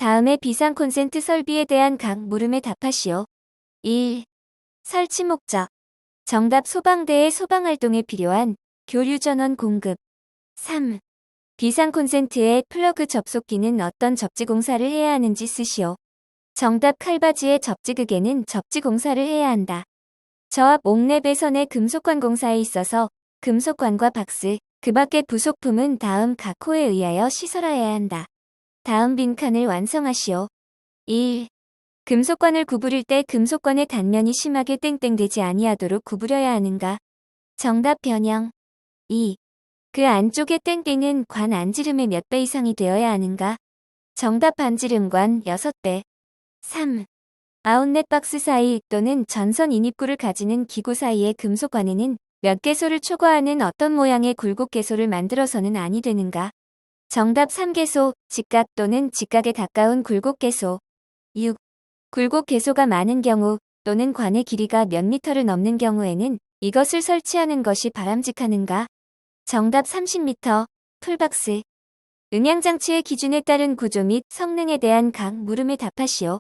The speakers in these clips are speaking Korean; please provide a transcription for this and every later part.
다음에 비상 콘센트 설비에 대한 각 물음에 답하시오. 1. 설치 목적. 정답 소방대의 소방활동에 필요한 교류 전원 공급. 3. 비상 콘센트의 플러그 접속기는 어떤 접지 공사를 해야 하는지 쓰시오. 정답 칼바지의 접지극에는 접지 공사를 해야 한다. 저압 옥내 배선의 금속관 공사에 있어서 금속관과 박스, 그 밖의 부속품은 다음 각 호에 의하여 시설하여야 한다. 다음 빈칸을 완성하시오. 1. 금속관을 구부릴 때 금속관의 단면이 심하게 땡땡되지 아니하도록 구부려야 하는가? 정답 변형. 2. 그 안쪽의 땡땡은 관 안지름의 몇 배 이상이 되어야 하는가? 정답 반지름관 6배. 3. 아웃렛 박스 사이 또는 전선 인입구를 가지는 기구 사이의 금속관에는 몇 개소를 초과하는 어떤 모양의 굴곡 개소를 만들어서는 아니 되는가? 정답 3개소, 직각 또는 직각에 가까운 굴곡 개소. 6. 굴곡 개소가 많은 경우 또는 관의 길이가 몇 미터를 넘는 경우에는 이것을 설치하는 것이 바람직하는가? 정답 30m, 풀박스. 음향장치의 기준에 따른 구조 및 성능에 대한 각 물음에 답하시오.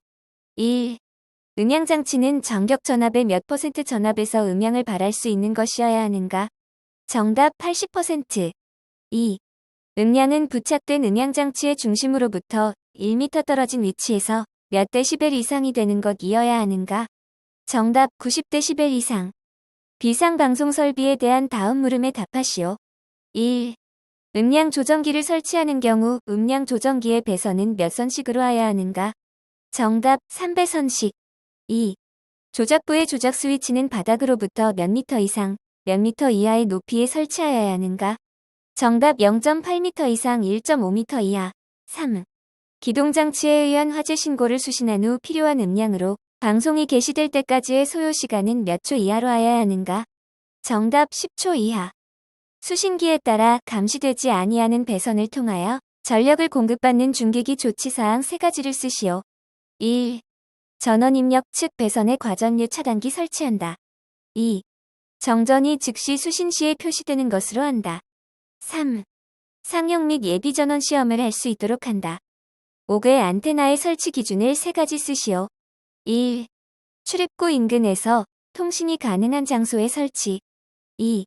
1. 음향장치는 전격 전압의 몇 퍼센트 전압에서 음향을 발할 수 있는 것이어야 하는가? 정답 80%. 2. 음량은 부착된 음향장치의 중심으로부터 1m 떨어진 위치에서 몇 데시벨 이상이 되는 것이어야 하는가? 정답 90데시벨 이상. 비상방송 설비에 대한 다음 물음에 답하시오. 1. 음량 조정기를 설치하는 경우 음량 조정기의 배선은 몇 선씩으로 하여야 하는가? 정답 3배선씩. 2. 조작부의 조작 스위치는 바닥으로부터 몇 미터 이상, 몇 미터 이하의 높이에 설치하여야 하는가? 정답 0.8m 이상 1.5m 이하. 3. 기동장치에 의한 화재 신고를 수신한 후 필요한 음량으로 방송이 개시될 때까지의 소요시간은 몇 초 이하로 하여야 하는가? 정답 10초 이하. 수신기에 따라 감시되지 아니하는 배선을 통하여 전력을 공급받는 중계기 조치사항 3가지를 쓰시오. 1. 전원 입력 측 배선의 과전류 차단기 설치한다. 2. 정전이 즉시 수신 시에 표시되는 것으로 한다. 3. 상용 및 예비 전원 시험을 할 수 있도록 한다. 5개 안테나의 설치 기준을 3가지 쓰시오. 1. 출입구 인근에서 통신이 가능한 장소에 설치. 2.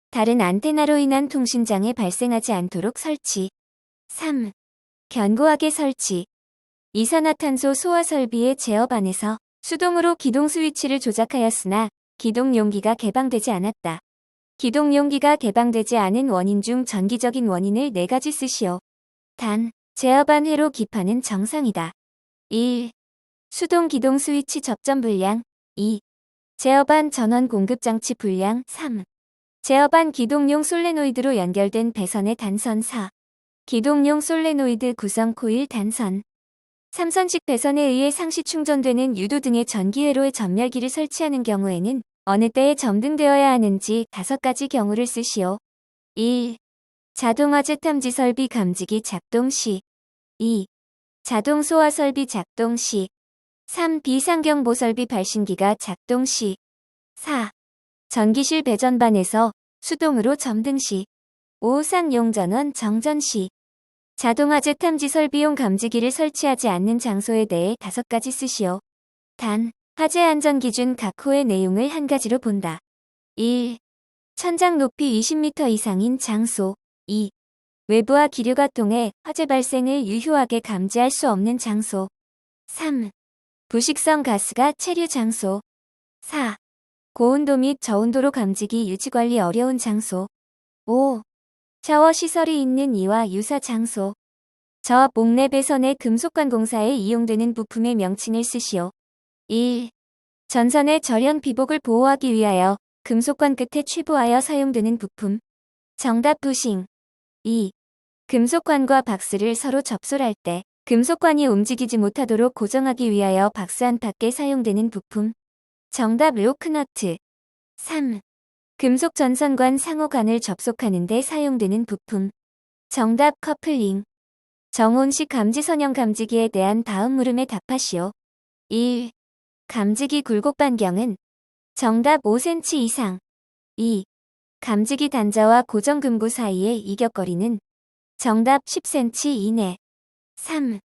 다른 안테나로 인한 통신장애 발생하지 않도록 설치. 3. 견고하게 설치. 이산화탄소 소화 설비의 제어 안에서 수동으로 기동 스위치를 조작하였으나 기동 용기가 개방되지 않았다. 기동 용기가 개방되지 않은 원인 중 전기적인 원인을 4가지 쓰시오. 단, 제어반 회로 기판은 정상이다. 1. 수동 기동 스위치 접점 불량. 2. 제어반 전원 공급 장치 불량. 3. 제어반 기동용 솔레노이드로 연결된 배선의 단선. 4. 기동용 솔레노이드 구성 코일 단선. 3선식 배선에 의해 상시 충전되는 유도 등의 전기회로의 전멸기를 설치하는 경우에는 어느 때에 점등되어야 하는지 5가지 경우를 쓰시오. 1. 자동화재 탐지 설비 감지기 작동 시. 2. 자동 소화 설비 작동 시. 3. 비상경보 설비 발신기가 작동 시. 4. 전기실 배전반에서 수동으로 점등 시. 5. 상용 전원 정전 시. 자동화재 탐지 설비용 감지기를 설치하지 않는 장소에 대해 5가지 쓰시오. 단, 화재 안전 기준 각 호의 내용을 한 가지로 본다. 1. 천장 높이 20m 이상인 장소. 2. 외부와 기류가 통해 화재 발생을 유효하게 감지할 수 없는 장소. 3. 부식성 가스가 체류 장소. 4. 고온도 및 저온도로 감지기 유지관리 어려운 장소. 5. 샤워 시설이 있는 이와 유사 장소. 저압 옥내 배선의 금속관 공사에 이용되는 부품의 명칭을 쓰시오. 1. 전선의 절연 비복을 보호하기 위하여 금속관 끝에 취부하여 사용되는 부품. 정답 부싱. 2. 금속관과 박스를 서로 접솔할 때 금속관이 움직이지 못하도록 고정하기 위하여 박스 안팎에 사용되는 부품. 정답 로크너트. 3. 금속 전선관 상호관을 접속하는 데 사용되는 부품. 정답 커플링. 정온식 감지 선형 감지기에 대한 다음 물음에 답하시오. 1. 감지기 굴곡 반경은 정답 5cm 이상. 2. 감지기 단자와 고정금고 사이의 이격거리는 정답 10cm 이내. 3.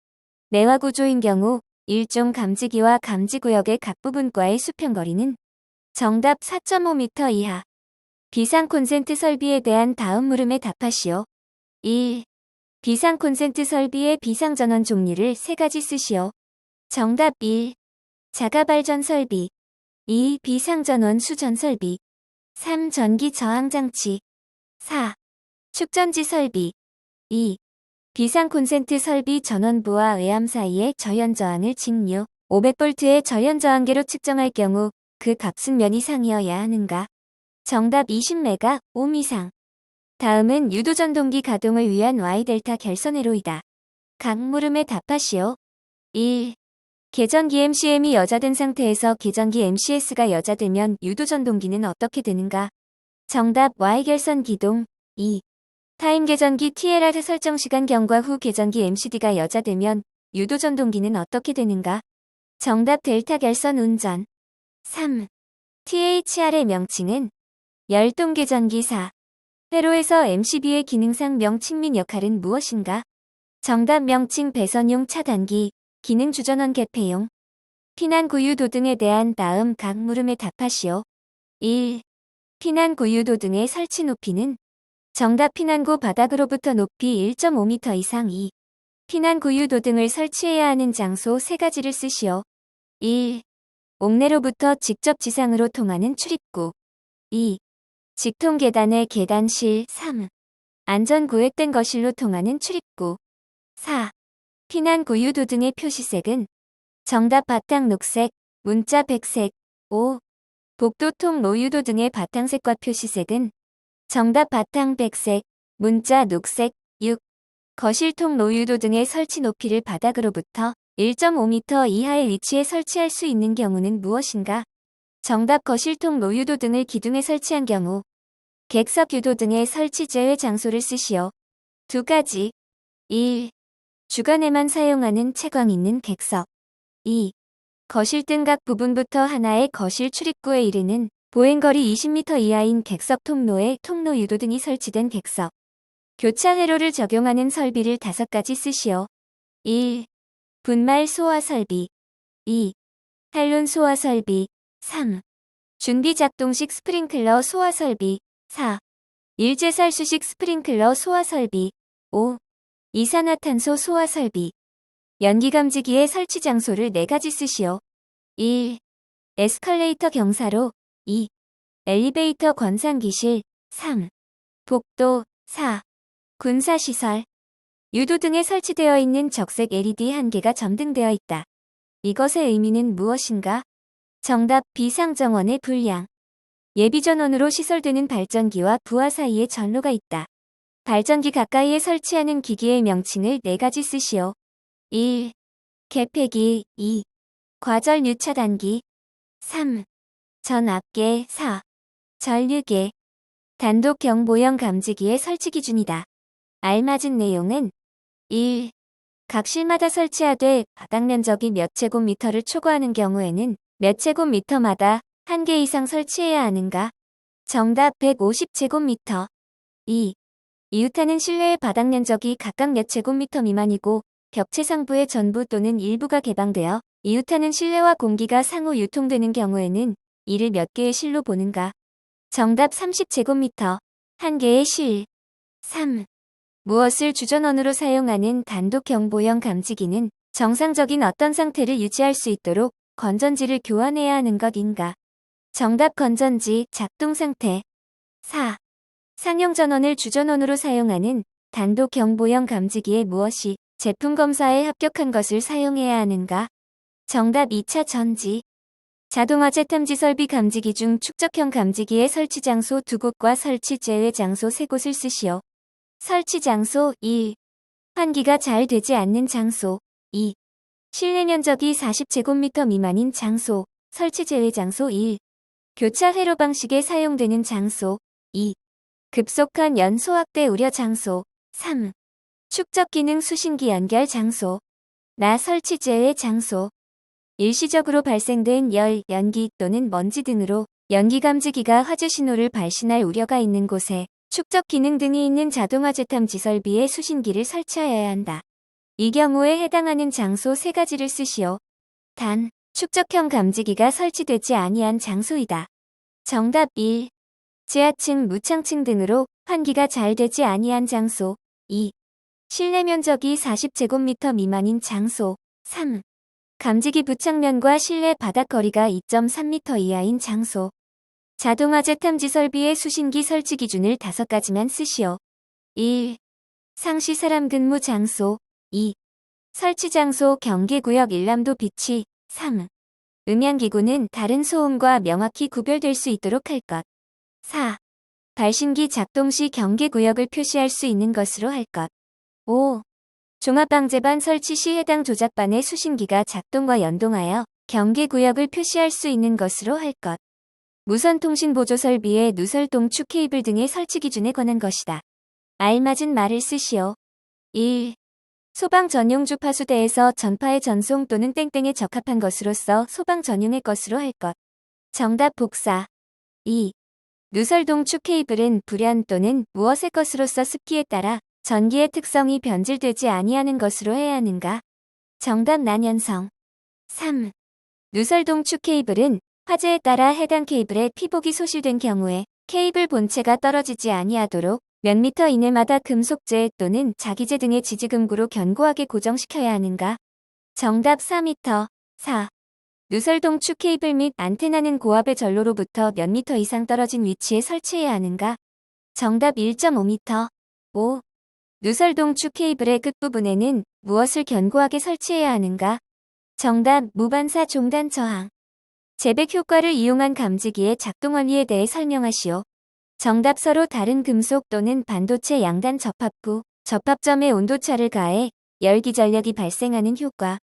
내화 구조인 경우 일종 감지기와 감지구역의 각 부분과의 수평거리는 정답 4.5m 이하. 비상 콘센트 설비에 대한 다음 물음에 답하시오. 1. 비상 콘센트 설비의 비상전원 종류를 3가지 쓰시오. 정답 1. 자가발전 설비. 2. 비상전원 수전 설비. 3. 전기 저항 장치. 4. 축전지 설비. 2. 비상 콘센트 설비 전원부와 외암 사이의 저연 저항을 직류 500V의 저연 저항계로 측정할 경우 그 값은 몇 이상이어야 하는가? 정답 20메가 옴 이상. 다음은 유도전동기 가동을 위한 Y델타 결선회로이다. 각 물음에 답하시오. 1. 계전기 MCM이 여자된 상태에서 계전기 MCS가 여자되면 유도전동기는 어떻게 되는가? 정답 Y결선 기동. 2. 타임 계전기 TLR 설정시간 경과 후 계전기 MCD가 여자되면 유도전동기는 어떻게 되는가? 정답 델타 결선 운전. 3. THR의 명칭은 열동계전기 4. 회로에서 MCB의 기능상 명칭 및 역할은 무엇인가? 정답 명칭 배선용 차단기, 기능 주전원 개폐용. 피난 구유도 등에 대한 다음 각 물음에 답하시오. 1. 피난 구유도 등의 설치 높이는 정답 피난구 바닥으로부터 높이 1.5m 이상. 2. 피난 구유도 등을 설치해야 하는 장소 3가지를 쓰시오. 1. 옥내로부터 직접 지상으로 통하는 출입구. 2. 직통 계단의 계단실. 3. 안전 구획된 거실로 통하는 출입구. 4. 피난 구유도 등의 표시색은 정답 바탕 녹색, 문자 백색. 5. 복도통 노유도 등의 바탕색과 표시색은 정답 바탕 백색, 문자 녹색. 6. 거실통 노유도 등의 설치 높이를 바닥으로부터 1.5m 이하의 위치에 설치할 수 있는 경우는 무엇인가? 정답 거실통 노유도 등을 기둥에 설치한 경우. 객석 유도 등의 설치 제외 장소를 쓰시오. 2가지. 1. 주간에만 사용하는 채광 있는 객석. 2. 거실 등 각 부분부터 하나의 거실 출입구에 이르는 보행거리 20m 이하인 객석 통로에 통로 유도 등이 설치된 객석. 교차 회로를 적용하는 설비를 5가지 쓰시오. 1. 분말 소화 설비. 2. 탈론 소화 설비. 3. 준비 작동식 스프링클러 소화 설비. 4. 일제살수식 스프링클러 소화 설비. 5. 이산화탄소 소화 설비. 연기감지기의 설치 장소를 4가지 쓰시오. 1. 에스컬레이터 경사로. 2. 엘리베이터 권상기실. 3. 복도. 4. 군사시설. 유도 등에 설치되어 있는 적색 LED 1개가 점등되어 있다. 이것의 의미는 무엇인가? 정답 비상정원의 불량. 예비전원으로 시설되는 발전기와 부하 사이에 전로가 있다. 발전기 가까이에 설치하는 기기의 명칭을 4가지 쓰시오. 1. 개폐기. 2. 과절 유차단기. 3. 전압계. 4. 전류계. 단독 경보형 감지기의 설치 기준이다. 알맞은 내용은 1. 각 실마다 설치하되 바닥 면적이 몇 제곱미터를 초과하는 경우에는 몇 제곱미터마다 1개 이상 설치해야 하는가? 정답 150제곱미터. 2. 이웃하는 실내의 바닥 면적이 각각 몇 제곱미터 미만이고 벽체 상부의 전부 또는 일부가 개방되어 이웃하는 실내와 공기가 상호 유통되는 경우에는 이를 몇 개의 실로 보는가? 정답 30제곱미터. 1개의 실. 3. 무엇을 주전원으로 사용하는 단독 경보형 감지기는 정상적인 어떤 상태를 유지할 수 있도록 건전지를 교환해야 하는 것인가? 정답 건전지 작동 상태. 4. 상용 전원을 주전원으로 사용하는 단독 경보형 감지기에 무엇이 제품 검사에 합격한 것을 사용해야 하는가? 정답 2차 전지. 자동화재 탐지 설비 감지기 중 축적형 감지기의 설치 장소 2곳과 설치 제외 장소 3곳을 쓰시오. 설치 장소. 1. 환기가 잘 되지 않는 장소. 2. 실내 면적이 40제곱미터 미만인 장소. 설치 제외 장소. 1. 교차 회로 방식에 사용되는 장소. 2. 급속한 연소 확대 우려 장소. 3. 축적 기능 수신기 연결 장소. 나 설치 제외 장소. 일시적으로 발생된 열, 연기 또는 먼지 등으로 연기 감지기가 화재 신호를 발신할 우려가 있는 곳에 축적 기능 등이 있는 자동화재 탐지 설비에 수신기를 설치하여야 한다. 이 경우에 해당하는 장소 3가지를 쓰시오. 단, 축적형 감지기가 설치되지 아니한 장소이다. 정답 1. 지하층, 무창층 등으로 환기가 잘 되지 아니한 장소. 2. 실내 면적이 40제곱미터 미만인 장소. 3. 감지기 부착면과 실내 바닥 거리가 2.3m 이하인 장소. 자동화재 탐지 설비의 수신기 설치 기준을 5가지만 쓰시오. 1. 상시 사람 근무 장소. 2. 설치 장소 경계구역 일람도 비치. 3. 음향기구는 다른 소음과 명확히 구별될 수 있도록 할 것. 4. 발신기 작동 시 경계구역을 표시할 수 있는 것으로 할 것. 5. 종합방재반 설치 시 해당 조작반의 수신기가 작동과 연동하여 경계구역을 표시할 수 있는 것으로 할 것. 무선통신보조설비의 누설동축 케이블 등의 설치 기준에 관한 것이다. 알맞은 말을 쓰시오. 1. 소방 전용 주파수대에서 전파의 전송 또는 땡땡에 적합한 것으로서 소방 전용의 것으로 할 것. 정답 복사. 2. 누설동축 케이블은 불연 또는 무엇의 것으로서 습기에 따라 전기의 특성이 변질되지 아니하는 것으로 해야 하는가? 정답 난연성. 3. 누설동축 케이블은 화재에 따라 해당 케이블에 피복이 소실된 경우에 케이블 본체가 떨어지지 아니하도록 몇 미터 이내마다 금속재 또는 자기재 등의 지지금고로 견고하게 고정시켜야 하는가? 정답 4m. 4. 누설동축 케이블 및 안테나는 고압의 전로로부터 몇 미터 이상 떨어진 위치에 설치해야 하는가? 정답 1.5m. 5. 누설동축 케이블의 끝부분에는 무엇을 견고하게 설치해야 하는가? 정답 무반사 종단 저항. 재백 효과를 이용한 감지기의 작동 원리에 대해 설명하시오. 정답 서로 다른 금속 또는 반도체 양단 접합 후 접합점에 온도차를 가해 열기 전력이 발생하는 효과.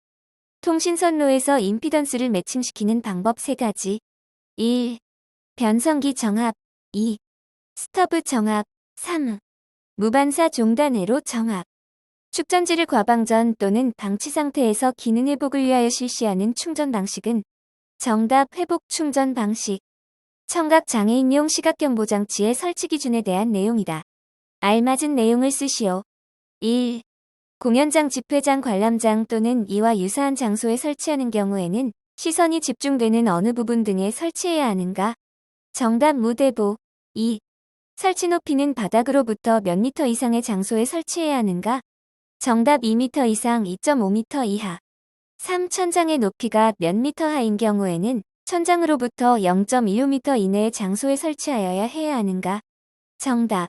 통신선로에서 임피던스를 매칭시키는 방법 3가지. 1. 변성기 정합. 2. 스터브 정합. 3. 무반사 종단회로 정합. 축전지를 과방전 또는 방치 상태에서 기능 회복을 위하여 실시하는 충전 방식은 정답 회복 충전 방식. 청각 장애인용 시각경보장치의 설치 기준에 대한 내용이다. 알맞은 내용을 쓰시오. 1. 공연장, 집회장, 관람장 또는 이와 유사한 장소에 설치하는 경우에는 시선이 집중되는 어느 부분 등에 설치해야 하는가? 정답 무대보. 2. 설치 높이는 바닥으로부터 몇 미터 이상의 장소에 설치해야 하는가? 정답 2m 이상 2.5m 이하. 3. 천장의 높이가 몇 미터 하인 경우에는 천장으로부터 0.25m 이내의 장소에 설치하여야 해야 하는가? 정답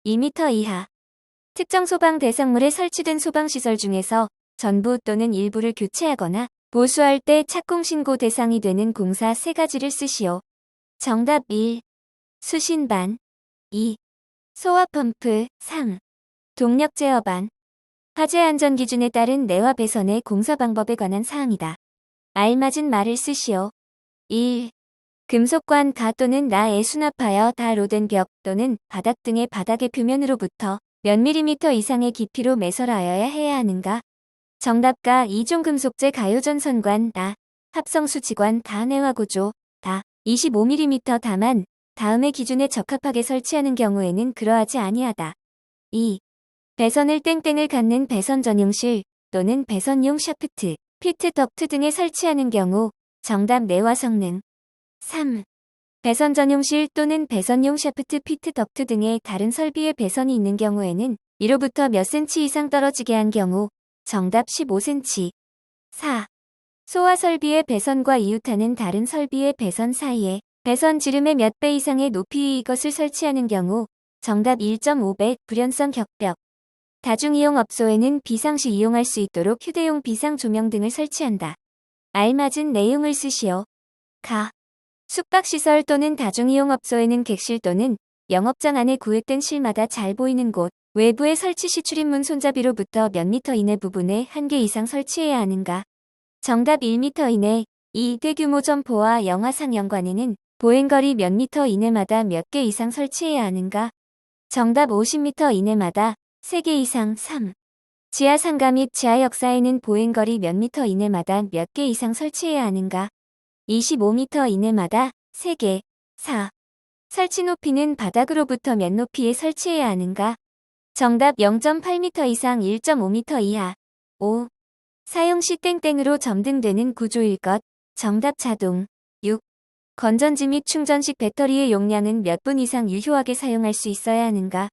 2m 이하. 특정 소방 대상물에 설치된 소방시설 중에서 전부 또는 일부를 교체하거나 보수할 때 착공신고 대상이 되는 공사 3가지를 쓰시오. 정답 1. 수신반. 2. 소화펌프. 3. 동력 제어반. 화재 안전 기준에 따른 내화 배선의 공사 방법에 관한 사항이다. 알맞은 말을 쓰시오. 1. 금속관 가 또는 나에 수납하여 다 로된 벽 또는 바닥 등의 바닥의 표면으로부터 몇 밀리미터 이상의 깊이로 매설하여야 해야 하는가? 정답가 2종 금속재 가요전선관 다, 합성수지관 다 내화구조 다, 25mm 다만 다음의 기준에 적합하게 설치하는 경우에는 그러하지 아니하다. 2. 배선을 땡땡을 갖는 배선 전용실 또는 배선용 샤프트, 피트 덕트 등에 설치하는 경우 정답 내화 성능. 3. 배선 전용실 또는 배선용 샤프트, 피트 덕트 등의 다른 설비에 배선이 있는 경우에는 이로부터 몇 cm 이상 떨어지게 한 경우 정답 15cm. 4. 소화 설비의 배선과 이웃하는 다른 설비의 배선 사이에 배선 지름의 몇 배 이상의 높이의 이것을 설치하는 경우 정답 1.5배 불연성 격벽. 다중이용업소에는 비상시 이용할 수 있도록 휴대용 비상 조명 등을 설치한다. 알맞은 내용을 쓰시오. 가. 숙박시설 또는 다중이용업소에는 객실 또는 영업장 안에 구획된 실마다 잘 보이는 곳, 외부에 설치 시 출입문 손잡이로부터 몇 미터 이내 부분에 1개 이상 설치해야 하는가? 정답 1m 이내. 2. 대규모 점포와 영화 상영관에는 보행거리 몇 미터 이내마다 몇 개 이상 설치해야 하는가? 정답 50m 이내마다 3개 이상. 3. 지하 상가 및 지하 역사에는 보행거리 몇 미터 이내마다 몇 개 이상 설치해야 하는가? 25m 이내마다 3개. 4. 설치 높이는 바닥으로부터 몇 높이에 설치해야 하는가? 정답 0.8m 이상 1.5m 이하. 5. 사용 시 땡땡으로 점등되는 구조일 것. 정답 자동. 6. 건전지 및 충전식 배터리의 용량은 몇 분 이상 유효하게 사용할 수 있어야 하는가?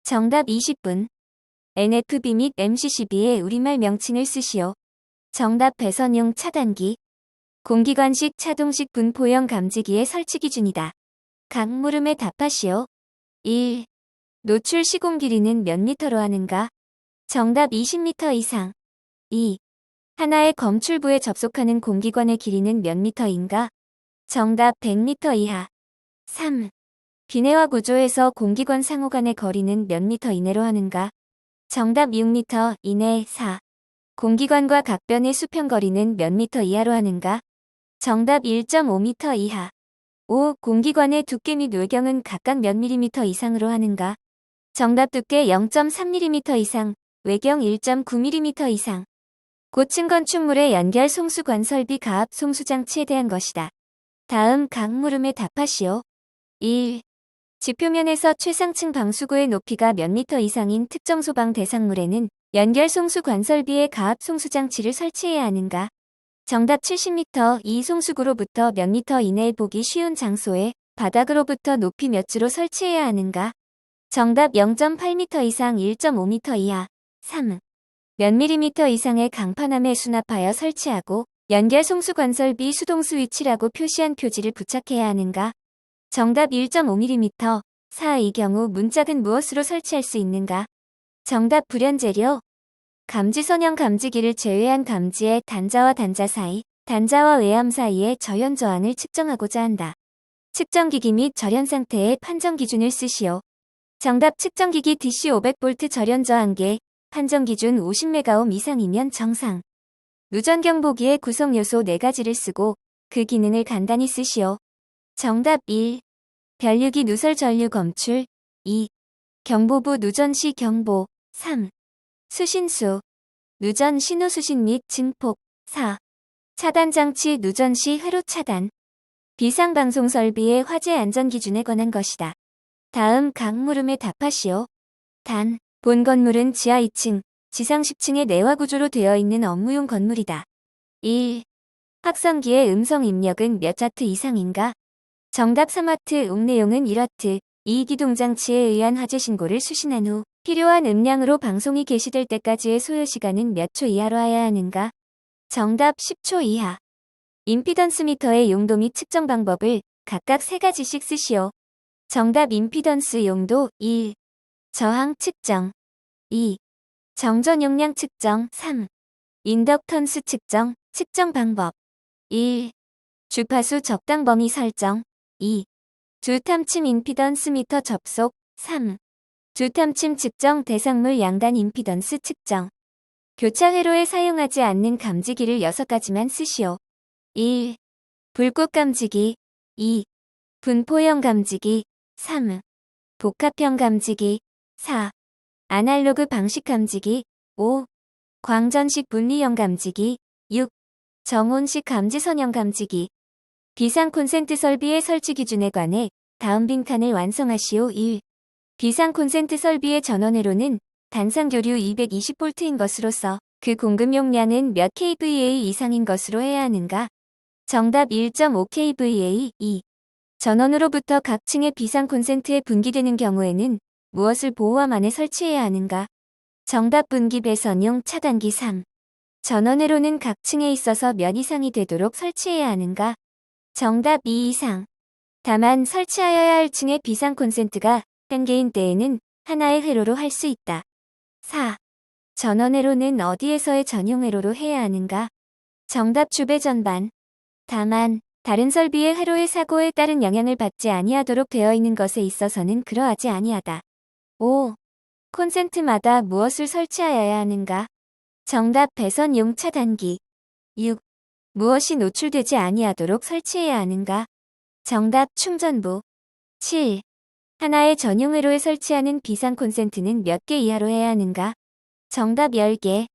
정답 20분. NFB 및 MCCB의 우리말 명칭을 쓰시오. 정답 배선용 차단기. 공기관식 차동식 분포형 감지기의 설치 기준이다. 각 물음에 답하시오. 1. 노출 시공 길이는 몇 미터로 하는가? 정답 20m 이상. 2. 하나의 검출부에 접속하는 공기관의 길이는 몇 미터인가? 정답 100m 이하. 3. 비내화 구조에서 공기관 상호 간의 거리는 몇 미터 이내로 하는가? 정답 6m 이내. 4. 공기관과 각변의 수평 거리는 몇 미터 이하로 하는가? 정답 1.5m 이하. 5. 공기관의 두께 및 외경은 각각 몇 밀리미터 이상으로 하는가? 정답 두께 0.3mm 이상, 외경 1.9mm 이상. 고층 건축물의 연결 송수관 설비 가압 송수장치에 대한 것이다. 다음 각 물음에 답하시오. 1. 지표면에서 최상층 방수구의 높이가 몇 미터 이상인 특정 소방 대상물에는 연결 송수 관설비의 가압 송수장치를 설치해야 하는가? 정답 70m. 이 송수구로부터 몇 미터 이내에 보기 쉬운 장소에 바닥으로부터 높이 몇 주로 설치해야 하는가? 정답 0.8m 이상 1.5m 이하. 3. 몇 밀리미터 이상의 강판함에 수납하여 설치하고 연결 송수 관설비 수동수 위치라고 표시한 표지를 부착해야 하는가? 정답 1.5mm. 4. 이 경우 문짝은 무엇으로 설치할 수 있는가? 정답 불연재료. 감지선형 감지기를 제외한 감지의 단자와 단자 사이, 단자와 외암 사이의 절연 저항을 측정하고자 한다. 측정기기 및 절연 상태의 판정 기준을 쓰시오. 정답 측정기기 DC 500V 절연 저항계, 판정 기준 50MΩ 이상이면 정상. 누전 경보기의 구성 요소 4가지를 쓰고 그 기능을 간단히 쓰시오. 정답 1. 변류기 누설 전류 검출. 2. 경보부 누전 시 경보. 3. 수신수. 누전 신호 수신 및 증폭. 4. 차단장치 누전 시 회로 차단. 비상방송 설비의 화재 안전 기준에 관한 것이다. 다음 각 물음에 답하시오. 단, 본 건물은 지하 2층, 지상 10층의 내화 구조로 되어 있는 업무용 건물이다. 1. 확성기의 음성 입력은 몇 와트 이상인가? 정답 3와트. 내용은 1와트. 이 기동장치에 의한 화재 신고를 수신한 후 필요한 음량으로 방송이 개시될 때까지의 소요시간은 몇 초 이하로 하여야 하는가? 정답 10초 이하. 임피던스 미터의 용도 및 측정 방법을 각각 3가지씩 쓰시오. 정답 임피던스 용도. 1. 저항 측정. 2. 정전 용량 측정. 3. 인덕턴스 측정. 측정 방법. 1. 주파수 적당 범위 설정. 2. 주탐침 임피던스 미터 접속. 3. 주탐침 측정 대상물 양단 임피던스 측정. 교차 회로에 사용하지 않는 감지기를 6가지만 쓰시오. 1. 불꽃 감지기. 2. 분포형 감지기. 3. 복합형 감지기. 4. 아날로그 방식 감지기. 5. 광전식 분리형 감지기. 6. 정온식 감지선형 감지기. 비상 콘센트 설비의 설치 기준에 관해 다음 빈칸을 완성하시오. 1. 비상 콘센트 설비의 전원회로는 단상교류 220V인 것으로서 그 공급 용량은 몇 kVA 이상인 것으로 해야 하는가? 정답 1.5kVA. 2. 전원으로부터 각 층의 비상 콘센트에 분기되는 경우에는 무엇을 보호함 안에 설치해야 하는가? 정답 분기 배선용 차단기. 3. 전원회로는 각 층에 있어서 몇 이상이 되도록 설치해야 하는가? 정답 2 이상. 다만 설치하여야 할 층의 비상 콘센트가 한 개인 때에는 하나의 회로로 할 수 있다. 4. 전원회로는 어디에서의 전용 회로로 해야 하는가? 정답 주배 전반. 다만 다른 설비의 회로의 사고에 따른 영향을 받지 아니하도록 되어 있는 것에 있어서는 그러하지 아니하다. 5. 콘센트마다 무엇을 설치하여야 하는가? 정답 배선용 차단기. 6. 무엇이 노출되지 아니하도록 설치해야 하는가? 정답 충전부. 7. 하나의 전용 회로에 설치하는 비상 콘센트는 몇 개 이하로 해야 하는가? 정답 10개.